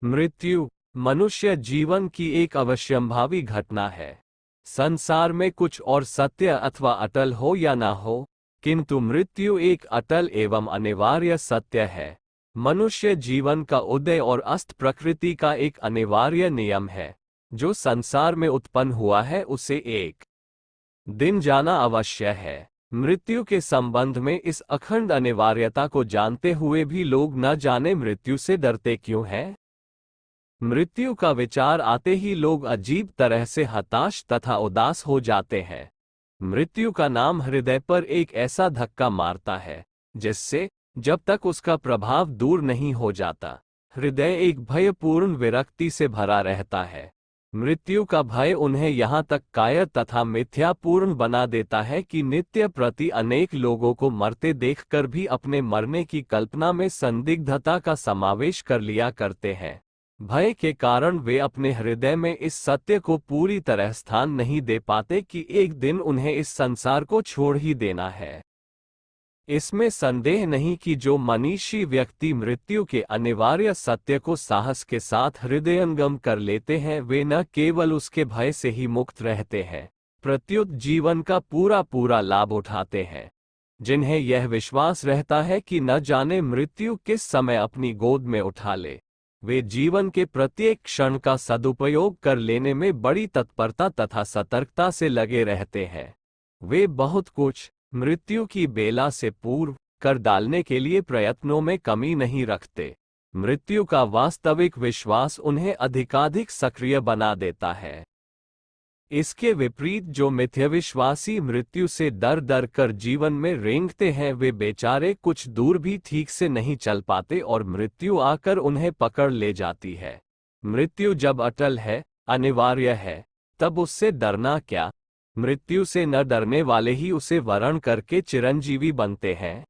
मृत्यु मनुष्य जीवन की एक अवश्यंभावी घटना है। संसार में कुछ और सत्य अथवा अटल हो या ना हो, किंतु मृत्यु एक अटल एवं अनिवार्य सत्य है। मनुष्य जीवन का उदय और अस्त प्रकृति का एक अनिवार्य नियम है। जो संसार में उत्पन्न हुआ है उसे एक दिन जाना अवश्य है। मृत्यु के संबंध में इस अखंड अनिवार्यता को जानते हुए भी लोग न जाने मृत्यु से डरते क्यों हैं। मृत्यु का विचार आते ही लोग अजीब तरह से हताश तथा उदास हो जाते हैं। मृत्यु का नाम हृदय पर एक ऐसा धक्का मारता है जिससे जब तक उसका प्रभाव दूर नहीं हो जाता, हृदय एक भयपूर्ण विरक्ति से भरा रहता है। मृत्यु का भय उन्हें यहाँ तक कायर तथा मिथ्यापूर्ण बना देता है कि नित्य प्रति अनेक लोगों को मरते देखकर भी अपने मरने की कल्पना में संदिग्धता का समावेश कर लिया करते हैं। भय के कारण वे अपने हृदय में इस सत्य को पूरी तरह स्थान नहीं दे पाते कि एक दिन उन्हें इस संसार को छोड़ ही देना है। इसमें संदेह नहीं कि जो मनीषी व्यक्ति मृत्यु के अनिवार्य सत्य को साहस के साथ हृदयंगम कर लेते हैं, वे न केवल उसके भय से ही मुक्त रहते हैं, प्रत्युत जीवन का पूरा पूरा लाभ उठाते हैं। जिन्हें यह विश्वास रहता है कि न जाने मृत्यु किस समय अपनी गोद में उठा ले, वे जीवन के प्रत्येक क्षण का सदुपयोग कर लेने में बड़ी तत्परता तथा सतर्कता से लगे रहते हैं। वे बहुत कुछ मृत्यु की बेला से पूर्व कर डालने के लिए प्रयत्नों में कमी नहीं रखते। मृत्यु का वास्तविक विश्वास उन्हें अधिकाधिक सक्रिय बना देता है। इसके विपरीत जो मिथ्याविश्वासी मृत्यु से डर डर कर जीवन में रेंगते हैं, वे बेचारे कुछ दूर भी ठीक से नहीं चल पाते और मृत्यु आकर उन्हें पकड़ ले जाती है। मृत्यु जब अटल है, अनिवार्य है, तब उससे डरना क्या। मृत्यु से न डरने वाले ही उसे वरण करके चिरंजीवी बनते हैं।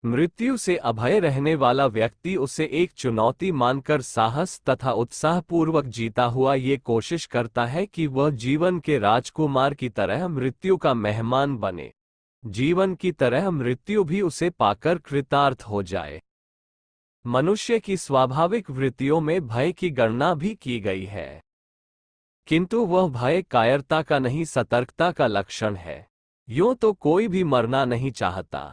मृत्यु से अभय रहने वाला व्यक्ति उसे एक चुनौती मानकर साहस तथा उत्साहपूर्वक जीता हुआ ये कोशिश करता है कि वह जीवन के राजकुमार की तरह मृत्यु का मेहमान बने। जीवन की तरह मृत्यु भी उसे पाकर कृतार्थ हो जाए। मनुष्य की स्वाभाविक वृत्तियों में भय की गणना भी की गई है, किंतु वह भय कायरता का नहीं, सतर्कता का लक्षण है। यूं तो कोई भी मरना नहीं चाहता,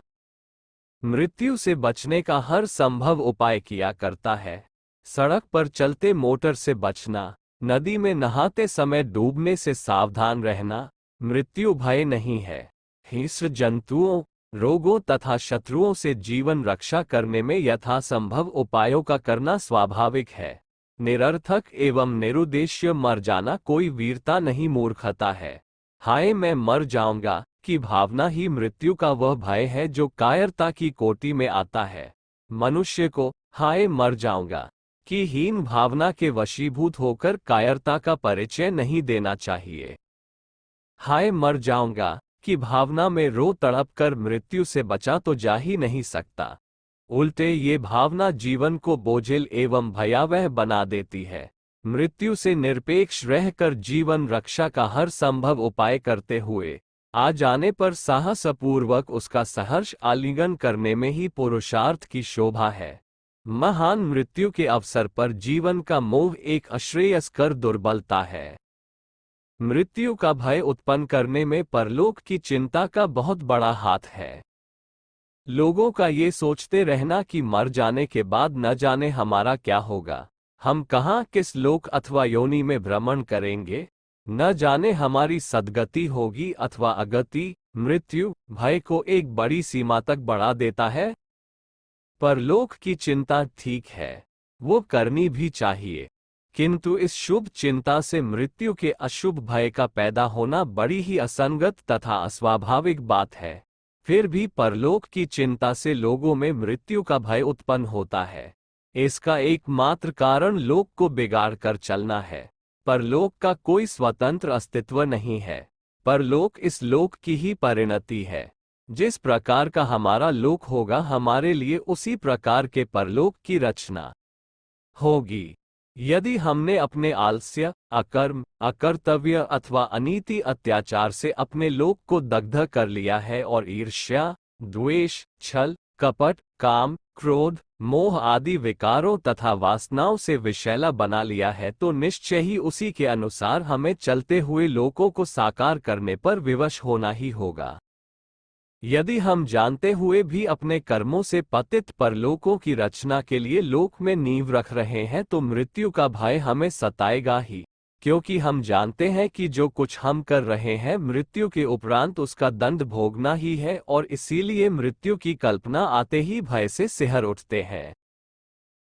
मृत्यु से बचने का हर संभव उपाय किया करता है। सड़क पर चलते मोटर से बचना, नदी में नहाते समय डूबने से सावधान रहना मृत्यु भय नहीं है। हिंस्र जंतुओं, रोगों तथा शत्रुओं से जीवन रक्षा करने में यथासंभव उपायों का करना स्वाभाविक है। निरर्थक एवं निरुद्देश्य मर जाना कोई वीरता नहीं, मूर्खता है। हाय मैं मर जाऊंगा की भावना ही मृत्यु का वह भय है जो कायरता की कोटि में आता है। मनुष्य को हाय मर जाऊंगा की हीन भावना के वशीभूत होकर कायरता का परिचय नहीं देना चाहिए। हाय मर जाऊंगा की भावना में रो तड़प कर मृत्यु से बचा तो जा ही नहीं सकता। उल्टे ये भावना जीवन को बोझिल एवं भयावह बना देती है। मृत्यु से निरपेक्ष रहकर जीवन रक्षा का हर संभव उपाय करते हुए आ जाने पर साहसपूर्वक उसका सहर्ष आलिंगन करने में ही पुरुषार्थ की शोभा है। महान मृत्यु के अवसर पर जीवन का मोह एक अश्रेयस्कर दुर्बलता है। मृत्यु का भय उत्पन्न करने में परलोक की चिंता का बहुत बड़ा हाथ है। लोगों का ये सोचते रहना कि मर जाने के बाद न जाने हमारा क्या होगा, हम कहाँ किस लोक अथवा योनि में भ्रमण करेंगे, न जाने हमारी सद्गति होगी अथवा अगति, मृत्यु भय को एक बड़ी सीमा तक बढ़ा देता है। परलोक की चिंता ठीक है, वो करनी भी चाहिए, किंतु इस शुभ चिंता से मृत्यु के अशुभ भय का पैदा होना बड़ी ही असंगत तथा अस्वाभाविक बात है। फिर भी परलोक की चिंता से लोगों में मृत्यु का भय उत्पन्न होता है। इसका एकमात्र कारण लोक को बिगाड़ कर चलना है। परलोक का कोई स्वतंत्र अस्तित्व नहीं है। परलोक इस लोक की ही परिणति है। जिस प्रकार का हमारा लोक होगा, हमारे लिए उसी प्रकार के परलोक की रचना होगी। यदि हमने अपने आलस्य, अकर्म, अकर्तव्य अथवा अनीति अत्याचार से अपने लोक को दग्ध कर लिया है और ईर्ष्या, द्वेष, छल, कपट, काम, क्रोध, मोह आदि विकारों तथा वासनाओं से विषैला बना लिया है तो निश्चय ही उसी के अनुसार हमें चलते हुए लोकों को साकार करने पर विवश होना ही होगा। यदि हम जानते हुए भी अपने कर्मों से पतित परलोकों की रचना के लिए लोक में नींव रख रहे हैं तो मृत्यु का भय हमें सताएगा ही, क्योंकि हम जानते हैं कि जो कुछ हम कर रहे हैं मृत्यु के उपरांत उसका दंड भोगना ही है, और इसीलिए मृत्यु की कल्पना आते ही भय से सिहर उठते हैं।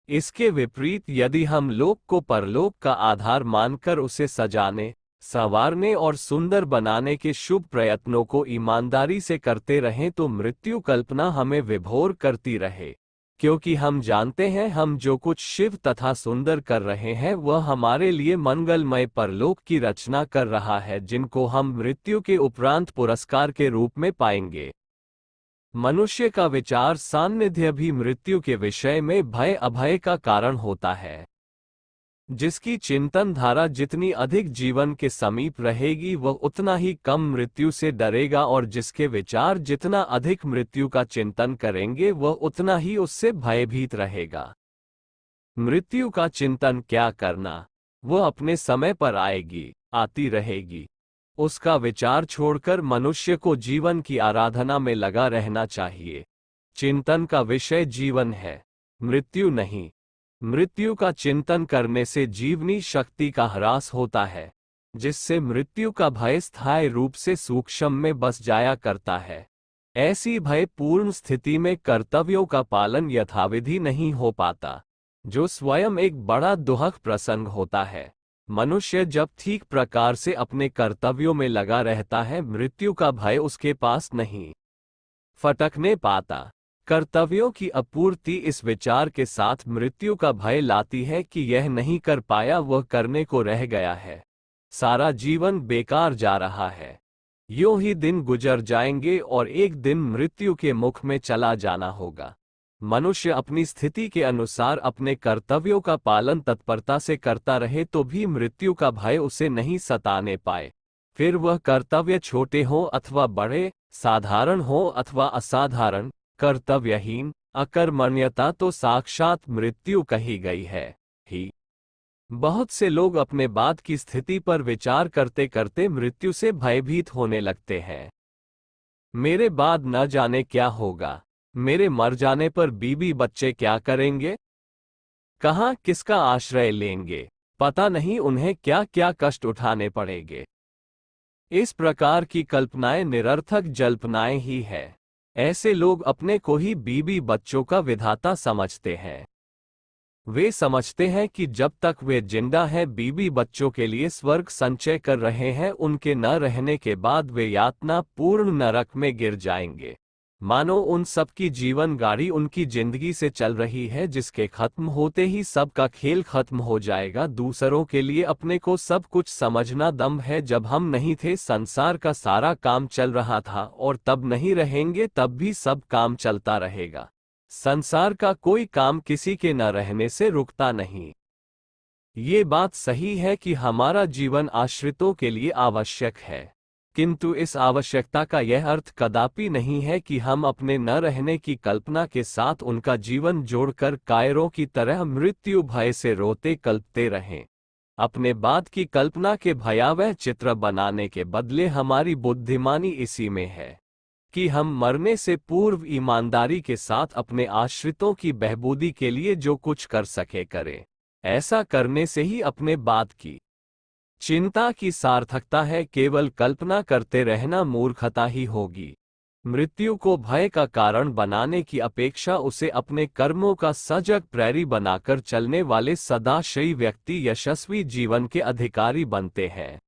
इसके विपरीत यदि हम लोक को परलोक का आधार मानकर उसे सजाने, संवारने और सुंदर बनाने के शुभ प्रयत्नों को ईमानदारी से करते रहें तो मृत्यु कल्पना हमें विभोर करती रहे, क्योंकि हम जानते हैं हम जो कुछ शिव तथा सुंदर कर रहे हैं वह हमारे लिए मंगलमय परलोक की रचना कर रहा है, जिनको हम मृत्यु के उपरांत पुरस्कार के रूप में पाएंगे। मनुष्य का विचार सान्निध्य भी मृत्यु के विषय में भय अभय का कारण होता है। जिसकी चिंतन धारा जितनी अधिक जीवन के समीप रहेगी वह उतना ही कम मृत्यु से डरेगा, और जिसके विचार जितना अधिक मृत्यु का चिंतन करेंगे वह उतना ही उससे भयभीत रहेगा। मृत्यु का चिंतन क्या करना, वह अपने समय पर आएगी, आती रहेगी। उसका विचार छोड़कर मनुष्य को जीवन की आराधना में लगा रहना चाहिए। चिंतन का विषय जीवन है, मृत्यु नहीं। मृत्यु का चिंतन करने से जीवनी शक्ति का ह्रास होता है, जिससे मृत्यु का भय स्थायी रूप से सूक्ष्म में बस जाया करता है। ऐसी भयपूर्ण स्थिति में कर्तव्यों का पालन यथाविधि नहीं हो पाता, जो स्वयं एक बड़ा दुखद प्रसंग होता है। मनुष्य जब ठीक प्रकार से अपने कर्तव्यों में लगा रहता है मृत्यु का भय उसके पास नहीं फटकने पाता। कर्तव्यों की अपूर्ति इस विचार के साथ मृत्यु का भय लाती है कि यह नहीं कर पाया, वह करने को रह गया है, सारा जीवन बेकार जा रहा है। यूं ही दिन गुजर जाएंगे और एक दिन मृत्यु के मुख में चला जाना होगा। मनुष्य अपनी स्थिति के अनुसार अपने कर्तव्यों का पालन तत्परता से करता रहे तो भी मृत्यु का भय उसे नहीं सताने पाए। फिर वह कर्तव्य छोटे हों अथवा बड़े, साधारण हो अथवा असाधारण, कर्तव्यहीन अकर्मण्यता तो साक्षात मृत्यु कही गई है ही। बहुत से लोग अपने बाद की स्थिति पर विचार करते करते मृत्यु से भयभीत होने लगते हैं। मेरे बाद न जाने क्या होगा, मेरे मर जाने पर बीवी बच्चे क्या करेंगे, कहाँ किसका आश्रय लेंगे, पता नहीं उन्हें क्या क्या कष्ट उठाने पड़ेंगे। इस प्रकार की कल्पनाएं निरर्थक जल्पनाएं ही है। ऐसे लोग अपने को ही बीवी बच्चों का विधाता समझते हैं। वे समझते हैं कि जब तक वे जिंदा हैं बीवी बच्चों के लिए स्वर्ग संचय कर रहे हैं, उनके न रहने के बाद वे यातना पूर्ण नरक में गिर जाएंगे। मानो उन सब की जीवन गाड़ी उनकी जिंदगी से चल रही है, जिसके खत्म होते ही सबका खेल खत्म हो जाएगा। दूसरों के लिए अपने को सब कुछ समझना दम्भ है। जब हम नहीं थे संसार का सारा काम चल रहा था, और तब नहीं रहेंगे तब भी सब काम चलता रहेगा। संसार का कोई काम किसी के न रहने से रुकता नहीं। ये बात सही है कि हमारा जीवन आश्रितों के लिए आवश्यक है, किंतु इस आवश्यकता का यह अर्थ कदापि नहीं है कि हम अपने न रहने की कल्पना के साथ उनका जीवन जोड़कर कायरों की तरह मृत्यु भय से रोते कल्पते रहें। अपने बाद की कल्पना के भयावह चित्र बनाने के बदले हमारी बुद्धिमानी इसी में है कि हम मरने से पूर्व ईमानदारी के साथ अपने आश्रितों की बहबूदी के लिए जो कुछ कर सके करें। ऐसा करने से ही अपने बाद की चिंता की सार्थकता है, केवल कल्पना करते रहना मूर्खता ही होगी। मृत्यु को भय का कारण बनाने की अपेक्षा उसे अपने कर्मों का सजग प्रहरी बनाकर चलने वाले सदाशयी व्यक्ति यशस्वी जीवन के अधिकारी बनते हैं।